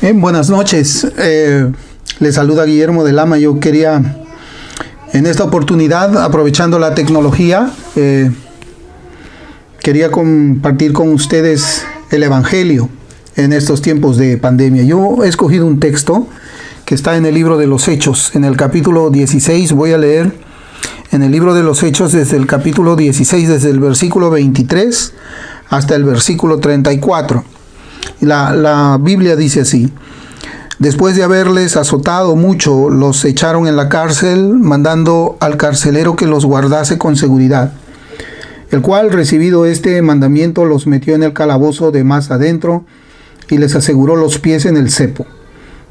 Buenas noches. Les saluda Guillermo de Lama. Yo quería, en esta oportunidad, aprovechando la tecnología, quería compartir con ustedes el Evangelio en estos tiempos de pandemia. Yo he escogido un texto que está en el libro de los Hechos, en el capítulo 16. Voy a leer en el libro de los Hechos desde el capítulo 16, desde el versículo 23 hasta el versículo 34. La Biblia dice así: después de haberles azotado mucho, los echaron en la cárcel, mandando al carcelero que los guardase con seguridad, el cual, recibido este mandamiento, los metió en el calabozo de más adentro y les aseguró los pies en el cepo.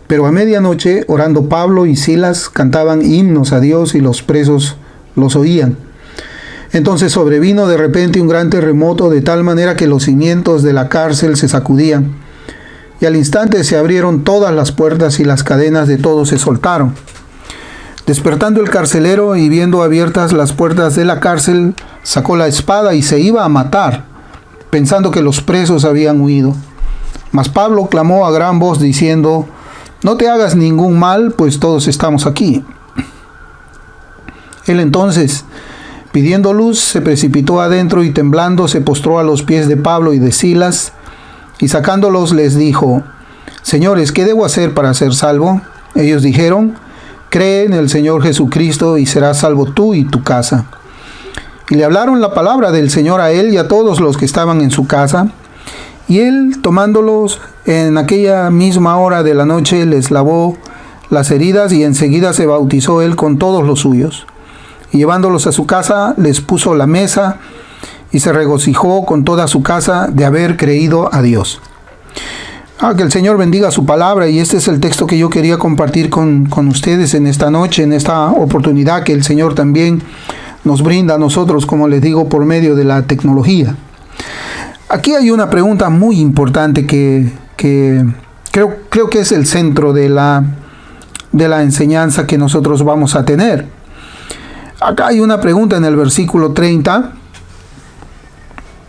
Pero a medianoche, orando Pablo y Silas, cantaban himnos a Dios y los presos los oían. Entonces sobrevino de repente un gran terremoto, de tal manera que los cimientos de la cárcel se sacudían, y al instante se abrieron todas las puertas y las cadenas de todos se soltaron. Despertando el carcelero y viendo abiertas las puertas de la cárcel, sacó la espada y se iba a matar, pensando que los presos habían huido. Mas Pablo clamó a gran voz diciendo: no te hagas ningún mal, pues todos estamos aquí. Él entonces, pidiendo luz, se precipitó adentro y temblando se postró a los pies de Pablo y de Silas, y sacándolos les dijo: Señores, ¿qué debo hacer para ser salvo? Ellos dijeron: cree en el Señor Jesucristo y serás salvo tú y tu casa. Y le hablaron la palabra del Señor a él y a todos los que estaban en su casa. Y él, tomándolos en aquella misma hora de la noche, les lavó las heridas y enseguida se bautizó él con todos los suyos. Y llevándolos a su casa, les puso la mesa y se regocijó con toda su casa de haber creído a Dios. Que el Señor bendiga su palabra, y este es el texto que yo quería compartir con ustedes en esta noche, en esta oportunidad que el Señor también nos brinda a nosotros, como les digo, por medio de la tecnología. Aquí hay una pregunta muy importante que creo que es el centro de la enseñanza que nosotros vamos a tener. Acá hay una pregunta en el versículo 30,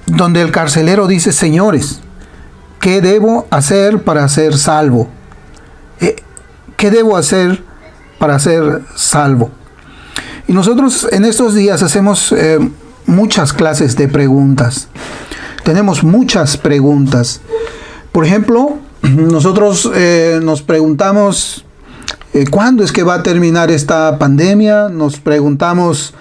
donde el carcelero dice: señores, ¿qué debo hacer para ser salvo? ¿Qué debo hacer para ser salvo? Y nosotros en estos días hacemos muchas clases de preguntas. Tenemos muchas preguntas. Por ejemplo, nosotros nos preguntamos: ¿cuándo es que va a terminar esta pandemia? Nos preguntamos: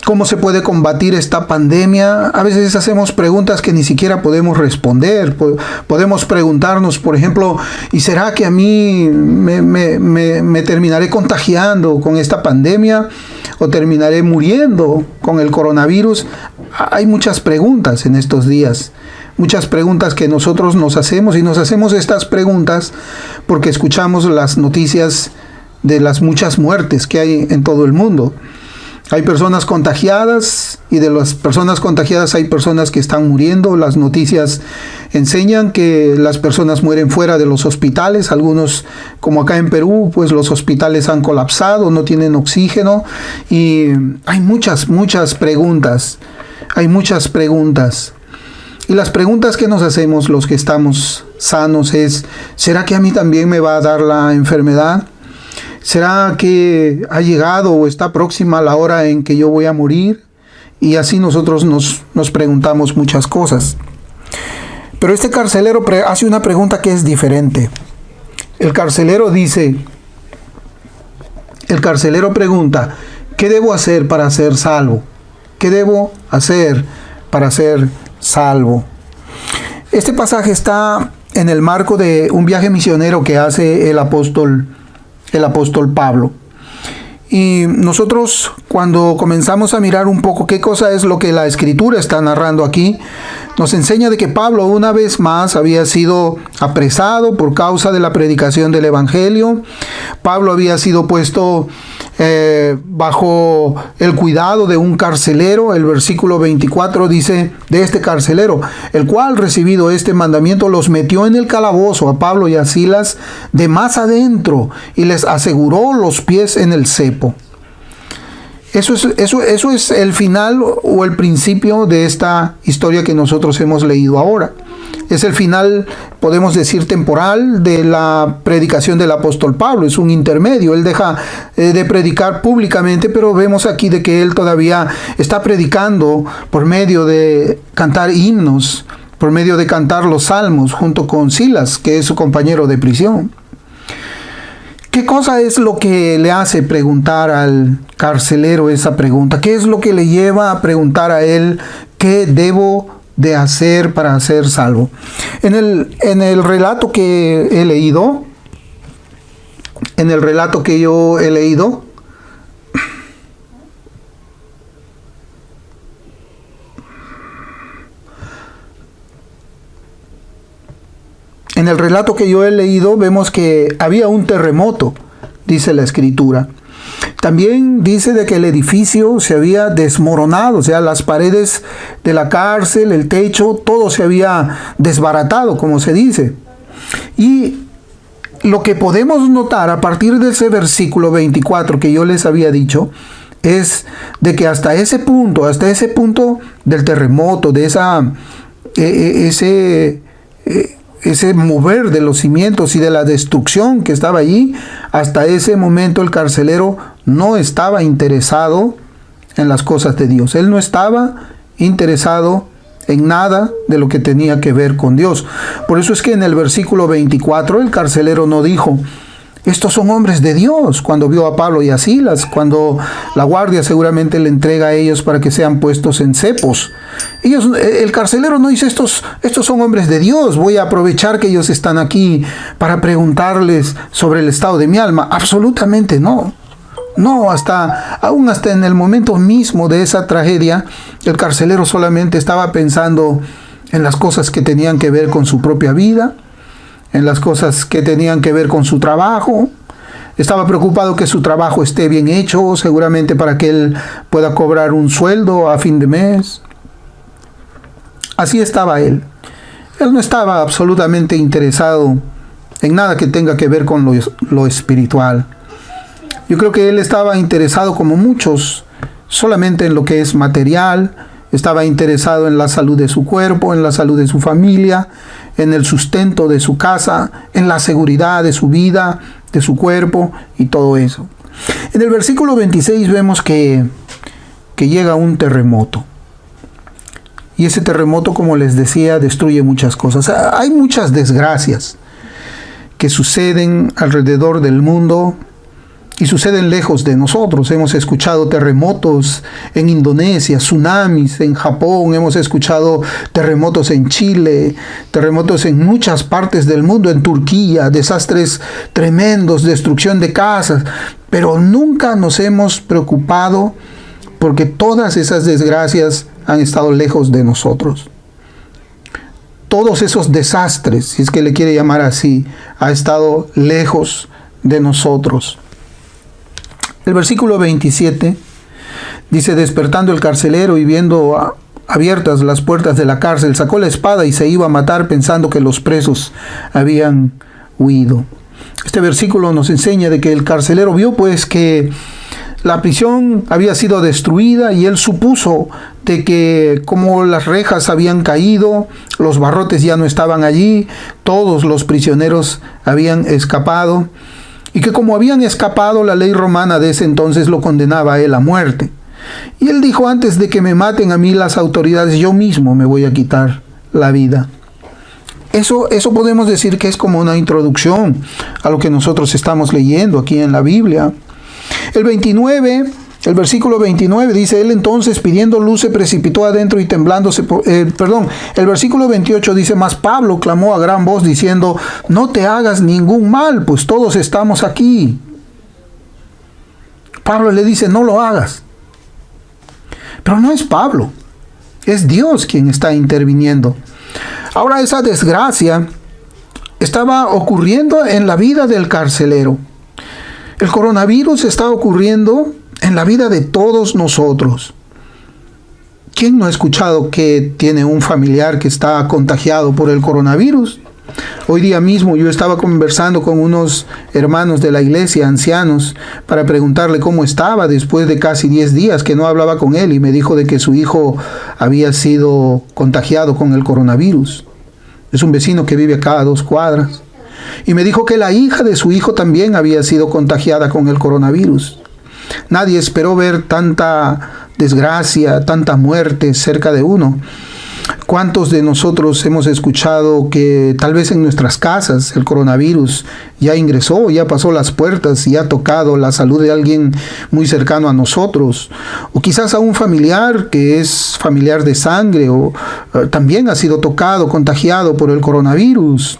¿cómo se puede combatir esta pandemia? A veces hacemos preguntas que ni siquiera podemos responder. Podemos preguntarnos, por ejemplo: ¿y será que a mí me terminaré contagiando con esta pandemia? ¿O terminaré muriendo con el coronavirus? Hay muchas preguntas en estos días. Muchas preguntas que nosotros nos hacemos, y nos hacemos estas preguntas porque escuchamos las noticias de las muchas muertes que hay en todo el mundo. Hay personas contagiadas, y de las personas contagiadas hay personas que están muriendo. Las noticias enseñan que las personas mueren fuera de los hospitales. Algunos, como acá en Perú, pues los hospitales han colapsado, no tienen oxígeno, y hay muchas preguntas. Hay muchas preguntas. Y las preguntas que nos hacemos los que estamos sanos es: ¿será que a mí también me va a dar la enfermedad? ¿Será que ha llegado o está próxima la hora en que yo voy a morir? Y así nosotros nos preguntamos muchas cosas. Pero este carcelero hace una pregunta que es diferente. El carcelero pregunta: ¿qué debo hacer para ser salvo? ¿Qué debo hacer para ser salvo? Este pasaje está en el marco de un viaje misionero que hace el apóstol Pablo. Y nosotros, cuando comenzamos a mirar un poco qué cosa es lo que la Escritura está narrando aquí, nos enseña de que Pablo una vez más había sido apresado por causa de la predicación del Evangelio. Pablo había sido puesto bajo el cuidado de un carcelero. El versículo 24 dice de este carcelero: el cual, recibido este mandamiento, los metió en el calabozo a Pablo y a Silas de más adentro y les aseguró los pies en el cepo. Eso es el final o el principio de esta historia que nosotros hemos leído ahora. Es el final, podemos decir, temporal de la predicación del apóstol Pablo. Es un intermedio. Él deja de predicar públicamente, pero vemos aquí de que él todavía está predicando por medio de cantar himnos, por medio de cantar los salmos junto con Silas, que es su compañero de prisión. ¿Qué cosa es lo que le hace preguntar al carcelero esa pregunta? ¿Qué es lo que le lleva a preguntar a él qué debo de hacer para ser salvo? En el relato que he leído, en el relato que yo he leído, vemos que había un terremoto, dice la escritura. También dice de que el edificio se había desmoronado, o sea, las paredes de la cárcel, el techo, todo se había desbaratado, como se dice. Y lo que podemos notar a partir de ese versículo 24 que yo les había dicho, es de que hasta ese punto del terremoto, de ese mover de los cimientos y de la destrucción que estaba allí, hasta ese momento el carcelero no estaba interesado en las cosas de Dios. Él no estaba interesado en nada de lo que tenía que ver con Dios. Por eso es que en el versículo 24 el carcelero no dijo: estos son hombres de Dios, cuando vio a Pablo y a Silas, cuando la guardia seguramente le entrega a ellos para que sean puestos en cepos. El carcelero no dice: estos son hombres de Dios, voy a aprovechar que ellos están aquí para preguntarles sobre el estado de mi alma. Absolutamente no. No, aún hasta en el momento mismo de esa tragedia, el carcelero solamente estaba pensando en las cosas que tenían que ver con su propia vida, en las cosas que tenían que ver con su trabajo. Estaba preocupado que su trabajo esté bien hecho, seguramente para que él pueda cobrar un sueldo a fin de mes. Así estaba él. Él no estaba absolutamente interesado en nada que tenga que ver con lo espiritual. Yo creo que él estaba interesado, como muchos, solamente en lo que es material. Estaba interesado en la salud de su cuerpo, en la salud de su familia, en el sustento de su casa, en la seguridad de su vida, de su cuerpo y todo eso. En el versículo 26 vemos que llega un terremoto. Y ese terremoto, como les decía, destruye muchas cosas. Hay muchas desgracias que suceden alrededor del mundo y suceden lejos de nosotros. Hemos escuchado terremotos en Indonesia, tsunamis en Japón, hemos escuchado terremotos en Chile, terremotos en muchas partes del mundo, en Turquía, desastres tremendos, destrucción de casas, pero nunca nos hemos preocupado porque todas esas desgracias han estado lejos de nosotros. Todos esos desastres, si es que le quiere llamar así, ha estado lejos de nosotros. El versículo 27 dice: despertando el carcelero y viendo abiertas las puertas de la cárcel, sacó la espada y se iba a matar, pensando que los presos habían huido. Este versículo nos enseña de que el carcelero vio pues que la prisión había sido destruida y él supuso de que como las rejas habían caído, los barrotes ya no estaban allí, todos los prisioneros habían escapado. Y que como habían escapado, la ley romana de ese entonces lo condenaba a él a muerte. Y él dijo: antes de que me maten a mí las autoridades, yo mismo me voy a quitar la vida. Eso podemos decir que es como una introducción a lo que nosotros estamos leyendo aquí en la Biblia. El versículo 29 dice: él entonces, pidiendo luz, se precipitó adentro y temblándose. El versículo 28 dice: mas Pablo clamó a gran voz diciendo: no te hagas ningún mal, pues todos estamos aquí. Pablo le dice: no lo hagas. Pero no es Pablo, es Dios quien está interviniendo. Ahora, esa desgracia estaba ocurriendo en la vida del carcelero. El coronavirus está ocurriendo en la vida de todos nosotros. ¿Quién no ha escuchado que tiene un familiar que está contagiado por el coronavirus? Hoy día mismo yo estaba conversando con unos hermanos de la iglesia, ancianos, para preguntarle cómo estaba después de casi 10 días que no hablaba con él, y me dijo de que su hijo había sido contagiado con el coronavirus. Es un vecino que vive acá a 2 cuadras. Y me dijo que la hija de su hijo también había sido contagiada con el coronavirus. Nadie esperó ver tanta desgracia, tanta muerte cerca de uno. ¿Cuántos de nosotros hemos escuchado que tal vez en nuestras casas el coronavirus ya ingresó, ya pasó las puertas y ha tocado la salud de alguien muy cercano a nosotros? O quizás a un familiar que es familiar de sangre o también ha sido tocado, contagiado por el coronavirus.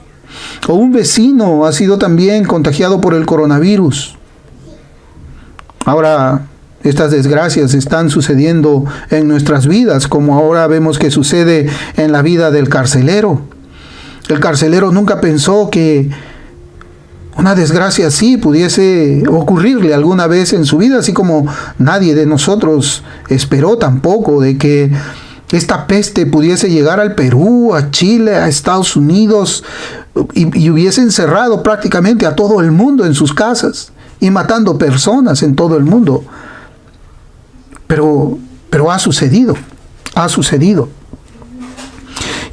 O un vecino ha sido también contagiado por el coronavirus. Ahora, estas desgracias están sucediendo en nuestras vidas, como ahora vemos que sucede en la vida del carcelero. El carcelero nunca pensó que una desgracia así pudiese ocurrirle alguna vez en su vida, así como nadie de nosotros esperó tampoco de que esta peste pudiese llegar al Perú, a Chile, a Estados Unidos y hubiese encerrado prácticamente a todo el mundo en sus casas y matando personas en todo el mundo. Pero ha sucedido.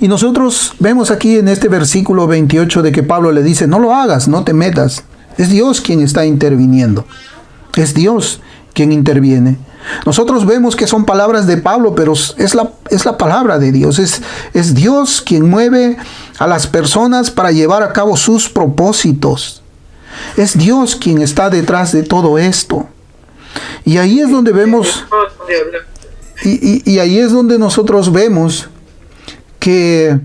Y nosotros vemos aquí en este versículo 28 de que Pablo le dice, no lo hagas, no te metas. Es Dios quien está interviniendo. Es Dios quien interviene. Nosotros vemos que son palabras de Pablo, pero es la palabra de Dios. Es Dios quien mueve a las personas para llevar a cabo sus propósitos. Es Dios quien está detrás de todo esto. Y ahí es donde vemos, y ahí es donde nosotros vemos que,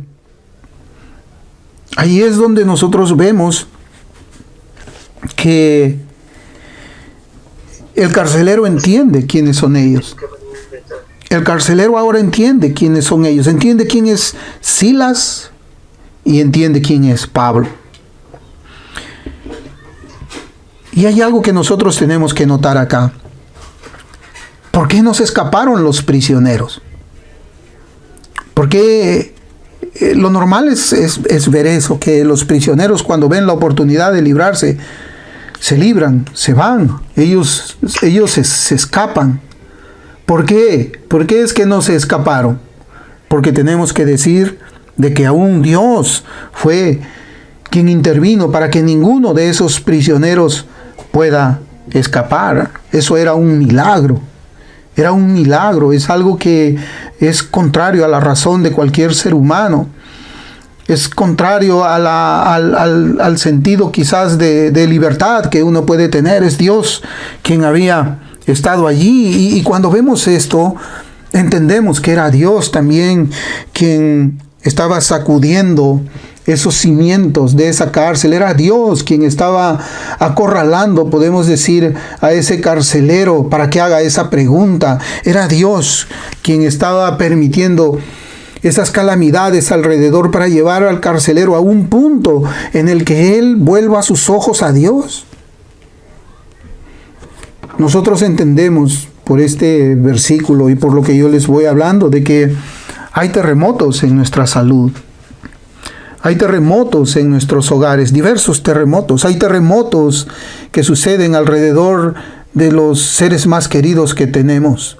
el carcelero entiende quiénes son ellos. El carcelero ahora entiende quiénes son ellos. Entiende quién es Silas y entiende quién es Pablo. Y hay algo que nosotros tenemos que notar acá. ¿Por qué no se escaparon los prisioneros? Porque lo normal es ver eso, que los prisioneros cuando ven la oportunidad de librarse, se libran, se van, ellos se escapan. ¿Por qué? ¿Por qué es que no se escaparon? Porque tenemos que decir de que aún Dios fue quien intervino para que ninguno de esos prisioneros pueda escapar. Eso era un milagro. Era un milagro. Es algo que es contrario a la razón de cualquier ser humano. Es contrario al sentido quizás de libertad que uno puede tener. Es Dios quien había estado allí. Y cuando vemos esto, entendemos que era Dios también quien estaba sacudiendo esos cimientos de esa cárcel. Era Dios quien estaba acorralando, podemos decir, a ese carcelero para que haga esa pregunta. Era Dios quien estaba permitiendo esas calamidades alrededor para llevar al carcelero a un punto en el que él vuelva sus ojos a Dios. Nosotros entendemos por este versículo y por lo que yo les voy hablando de que hay terremotos en nuestra salud. Hay terremotos en nuestros hogares, diversos terremotos. Hay terremotos que suceden alrededor de los seres más queridos que tenemos.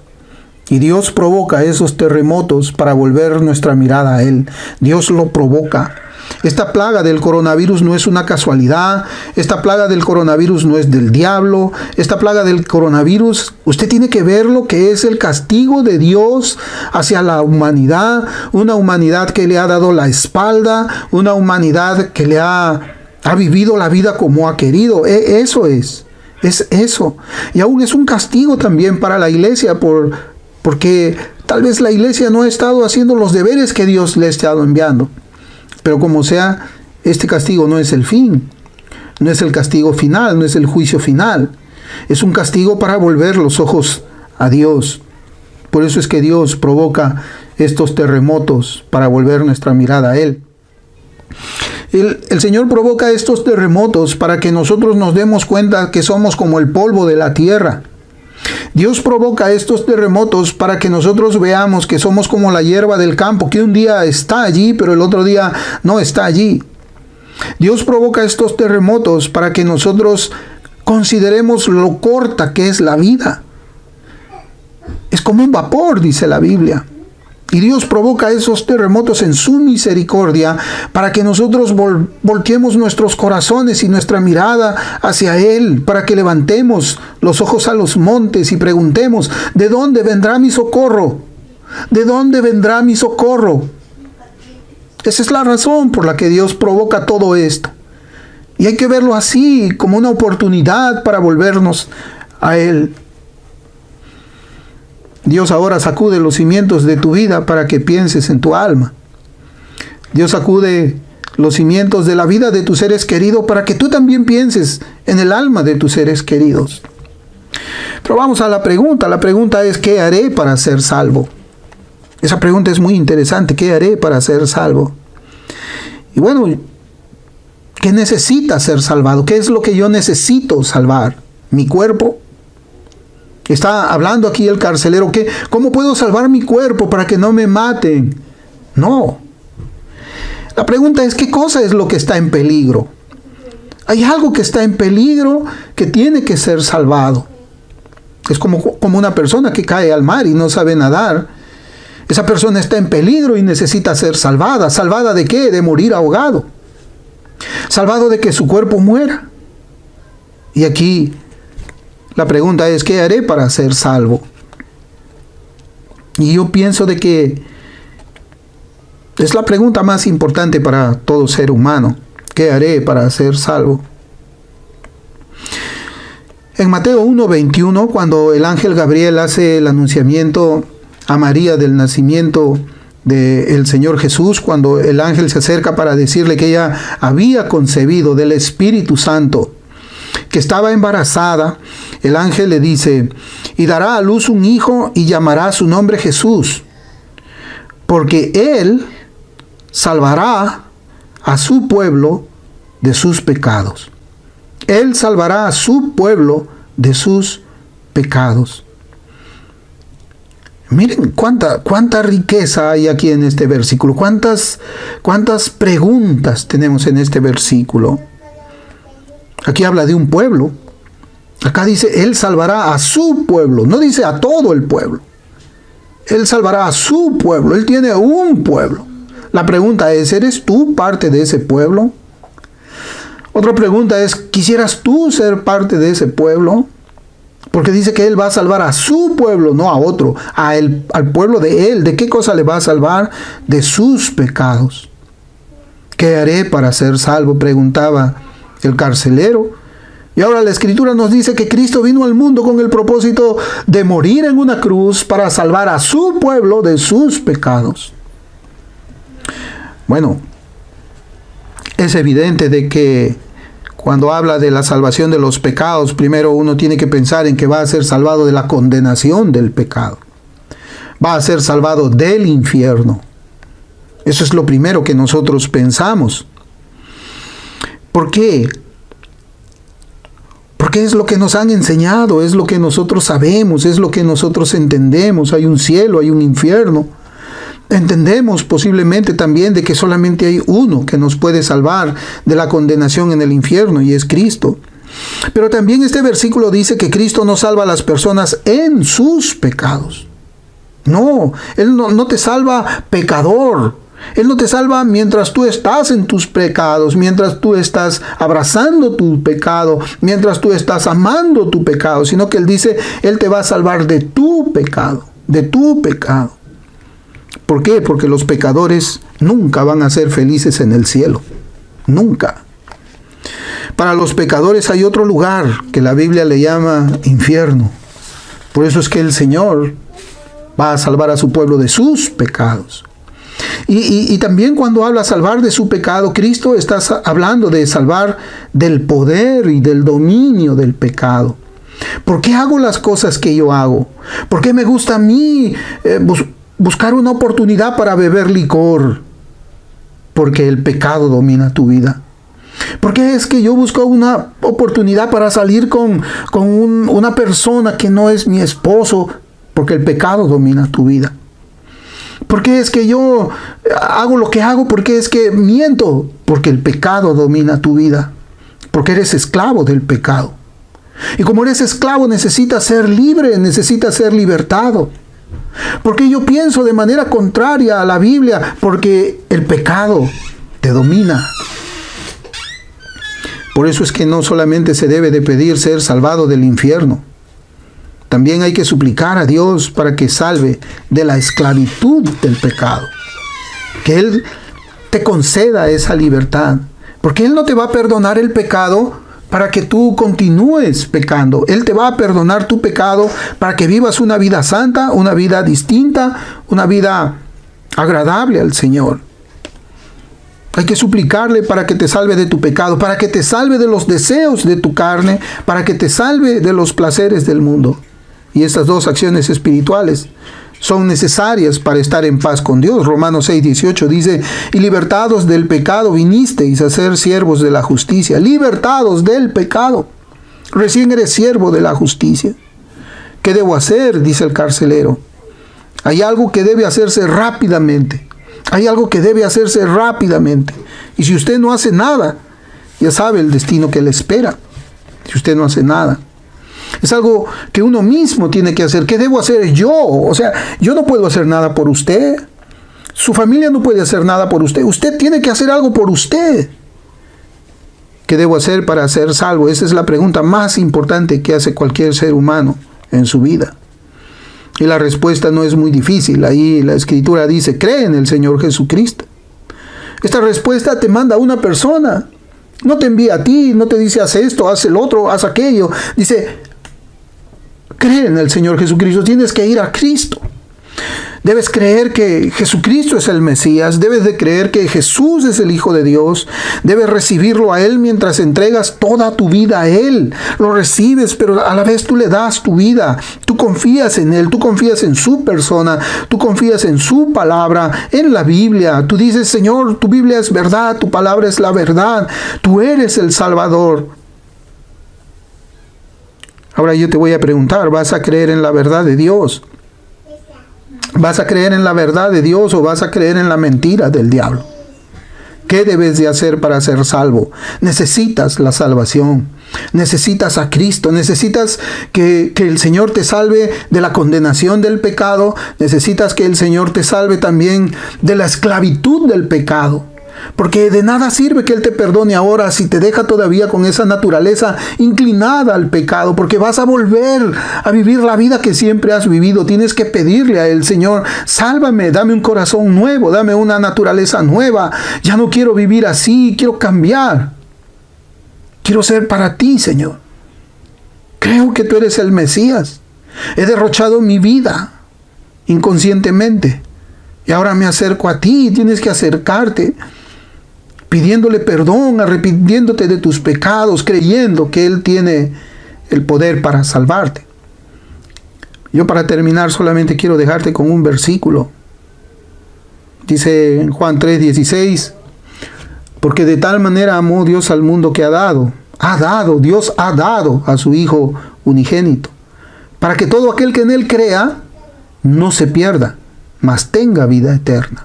Y Dios provoca esos terremotos para volver nuestra mirada a Él. Dios lo provoca. Esta plaga del coronavirus no es una casualidad. Esta plaga del coronavirus no es del diablo. Esta plaga del coronavirus, usted tiene que verlo que es el castigo de Dios hacia la humanidad. Una humanidad que le ha dado la espalda. Una humanidad que le ha vivido la vida como ha querido. Eso es eso. Y aún es un castigo también para la iglesia porque tal vez la iglesia no ha estado haciendo los deberes que Dios le ha estado enviando. Pero como sea, este castigo no es el fin, no es el castigo final, no es el juicio final. Es un castigo para volver los ojos a Dios. Por eso es que Dios provoca estos terremotos para volver nuestra mirada a Él. El Señor provoca estos terremotos para que nosotros nos demos cuenta que somos como el polvo de la tierra. Dios provoca estos terremotos para que nosotros veamos que somos como la hierba del campo, que un día está allí, pero el otro día no está allí. Dios provoca estos terremotos para que nosotros consideremos lo corta que es la vida. Es como un vapor, dice la Biblia. Y Dios provoca esos terremotos en su misericordia para que nosotros volteemos nuestros corazones y nuestra mirada hacia Él, para que levantemos los ojos a los montes y preguntemos, ¿de dónde vendrá mi socorro? ¿De dónde vendrá mi socorro? Esa es la razón por la que Dios provoca todo esto. Y hay que verlo así, como una oportunidad para volvernos a Él. Dios ahora sacude los cimientos de tu vida para que pienses en tu alma. Dios sacude los cimientos de la vida de tus seres queridos para que tú también pienses en el alma de tus seres queridos. Pero vamos a la pregunta. La pregunta es, ¿qué haré para ser salvo? Esa pregunta es muy interesante. ¿Qué haré para ser salvo? Y bueno, ¿qué necesita ser salvado? ¿Qué es lo que yo necesito salvar? ¿Mi cuerpo? Está hablando aquí el carcelero, ¿cómo puedo salvar mi cuerpo para que no me maten? No. La pregunta es, ¿qué cosa es lo que está en peligro? Hay algo que está en peligro que tiene que ser salvado. Es como una persona que cae al mar y no sabe nadar. Esa persona está en peligro y necesita ser salvada. ¿Salvada de qué? De morir ahogado. Salvado de que su cuerpo muera. Y aquí la pregunta es, ¿qué haré para ser salvo? Y yo pienso de que es la pregunta más importante para todo ser humano. ¿Qué haré para ser salvo? En Mateo 1:21, cuando el ángel Gabriel hace el anunciamiento a María del nacimiento del Señor Jesús, cuando el ángel se acerca para decirle que ella había concebido del Espíritu Santo, que estaba embarazada, el ángel le dice, y dará a luz un hijo y llamará su nombre Jesús, porque él salvará a su pueblo de sus pecados. Él salvará a su pueblo de sus pecados. Miren cuánta riqueza hay aquí en este versículo, cuántas preguntas tenemos en este versículo. Aquí habla de un pueblo. Acá dice, Él salvará a su pueblo. No dice a todo el pueblo. Él salvará a su pueblo. Él tiene un pueblo. La pregunta es, ¿eres tú parte de ese pueblo? Otra pregunta es, ¿quisieras tú ser parte de ese pueblo? Porque dice que Él va a salvar a su pueblo, no a otro, al pueblo de Él. ¿De qué cosa le va a salvar? De sus pecados. ¿Qué haré para ser salvo?, preguntaba el carcelero. Y ahora la Escritura nos dice que Cristo vino al mundo con el propósito de morir en una cruz para salvar a su pueblo de sus pecados. Bueno, es evidente de que cuando habla de la salvación de los pecados, primero uno tiene que pensar en que va a ser salvado de la condenación del pecado. Va a ser salvado del infierno. Eso es lo primero que nosotros pensamos. ¿Por qué? Porque es lo que nos han enseñado, es lo que nosotros sabemos, es lo que nosotros entendemos. Hay un cielo, hay un infierno. Entendemos posiblemente también de que solamente hay uno que nos puede salvar de la condenación en el infierno, y es Cristo. Pero también este versículo dice que Cristo no salva a las personas en sus pecados. No, Él no te salva pecador. Él no te salva mientras tú estás en tus pecados, mientras tú estás abrazando tu pecado, mientras tú estás amando tu pecado, sino que Él dice, Él te va a salvar de tu pecado, de tu pecado. ¿Por qué? Porque los pecadores nunca van a ser felices en el cielo. Nunca. Para los pecadores hay otro lugar que la Biblia le llama infierno. Por eso es que el Señor va a salvar a su pueblo de sus pecados. Y también cuando habla salvar de su pecado, Cristo está hablando de salvar del poder y del dominio del pecado. ¿Por qué hago las cosas que yo hago? ¿Por qué me gusta a mí buscar una oportunidad para beber licor? Porque el pecado domina tu vida. ¿Por qué es que yo busco una oportunidad para salir con una persona que no es mi esposo? Porque el pecado domina tu vida. ¿Por qué es que yo hago lo que hago? ¿Por qué es que miento? Porque el pecado domina tu vida. Porque eres esclavo del pecado. Y como eres esclavo, necesitas ser libre, necesitas ser libertado. Porque yo pienso de manera contraria a la Biblia, porque el pecado te domina. Por eso es que no solamente se debe de pedir ser salvado del infierno, también hay que suplicar a Dios para que salve de la esclavitud del pecado. Que Él te conceda esa libertad. Porque Él no te va a perdonar el pecado para que tú continúes pecando. Él te va a perdonar tu pecado para que vivas una vida santa, una vida distinta, una vida agradable al Señor. Hay que suplicarle para que te salve de tu pecado, para que te salve de los deseos de tu carne, para que te salve de los placeres del mundo. Y estas dos acciones espirituales son necesarias para estar en paz con Dios. Romanos 6:18 dice, y libertados del pecado vinisteis a ser siervos de la justicia. Libertados del pecado. Recién eres siervo de la justicia. ¿Qué debo hacer?, dice el carcelero. Hay algo que debe hacerse rápidamente. Hay algo que debe hacerse rápidamente. Y si usted no hace nada, ya sabe el destino que le espera. Si usted no hace nada. Es algo que uno mismo tiene que hacer. ¿Qué debo hacer yo? O sea, yo no puedo hacer nada por usted. Su familia no puede hacer nada por usted. Usted tiene que hacer algo por usted. ¿Qué debo hacer para ser salvo? Esa es la pregunta más importante que hace cualquier ser humano en su vida. Y la respuesta no es muy difícil. Ahí la Escritura dice, cree en el Señor Jesucristo. Esta respuesta te manda a una persona. No te envía a ti, no te dice haz esto, haz el otro, haz aquello. Dice, cree en el Señor Jesucristo. Tienes que ir a Cristo. Debes creer que Jesucristo es el Mesías. Debes de creer que Jesús es el Hijo de Dios. Debes recibirlo a Él mientras entregas toda tu vida a Él. Lo recibes, pero a la vez tú le das tu vida. Tú confías en Él, tú confías en su persona, tú confías en su palabra, en la Biblia. Tú dices, Señor, tu Biblia es verdad, tu palabra es la verdad. Tú eres el Salvador. Ahora yo te voy a preguntar, ¿vas a creer en la verdad de Dios? ¿Vas a creer en la verdad de Dios o vas a creer en la mentira del diablo? ¿Qué debes de hacer para ser salvo? Necesitas la salvación. Necesitas a Cristo. Necesitas que el Señor te salve de la condenación del pecado. Necesitas que el Señor te salve también de la esclavitud del pecado. Porque de nada sirve que Él te perdone ahora si te deja todavía con esa naturaleza inclinada al pecado, porque vas a volver a vivir la vida que siempre has vivido. Tienes que pedirle a Él, Señor, sálvame, dame un corazón nuevo, dame una naturaleza nueva. Ya no quiero vivir así, quiero cambiar. Quiero ser para ti, Señor. Creo que tú eres el Mesías. He derrochado mi vida inconscientemente y ahora me acerco a ti. Tienes que acercarte pidiéndole perdón, arrepintiéndote de tus pecados, creyendo que Él tiene el poder para salvarte. Yo para terminar solamente quiero dejarte con un versículo. Dice en Juan 3:16, porque de tal manera amó Dios al mundo que Dios ha dado a su Hijo unigénito, para que todo aquel que en Él crea no se pierda, mas tenga vida eterna.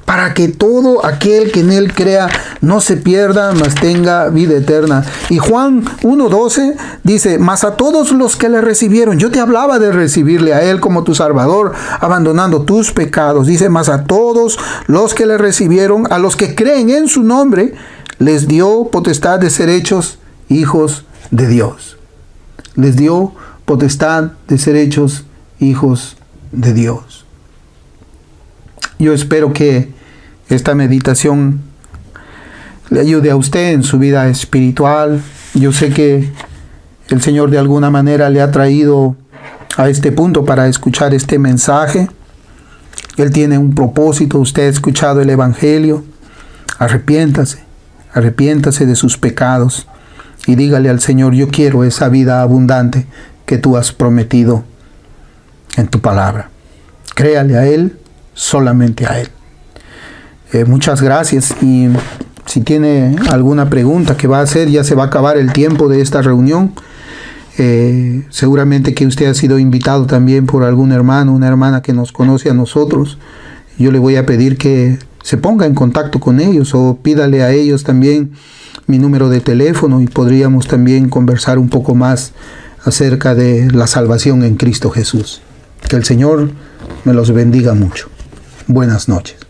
Para que todo aquel que en Él crea no se pierda, mas tenga vida eterna. Y Juan 1:12 dice, mas a todos los que le recibieron, yo te hablaba de recibirle a Él como tu Salvador, abandonando tus pecados. Dice, mas a todos los que le recibieron, a los que creen en su nombre, les dio potestad de ser hechos hijos de Dios. Les dio potestad de ser hechos hijos de Dios. Yo espero que esta meditación le ayude a usted en su vida espiritual. Yo sé que el Señor de alguna manera le ha traído a este punto para escuchar este mensaje. Él tiene un propósito. Usted ha escuchado el Evangelio. Arrepiéntase de sus pecados y dígale al Señor, yo quiero esa vida abundante que tú has prometido en tu palabra. Créale a Él, solamente a Él. Muchas gracias, y si tiene alguna pregunta que va a hacer, ya se va a acabar el tiempo de esta reunión. Seguramente que usted ha sido invitado también por algún hermano, una hermana que nos conoce a nosotros, yo le voy a pedir que se ponga en contacto con ellos o pídale a ellos también mi número de teléfono y podríamos también conversar un poco más acerca de la salvación en Cristo Jesús. Que el Señor me los bendiga mucho. Buenas noches.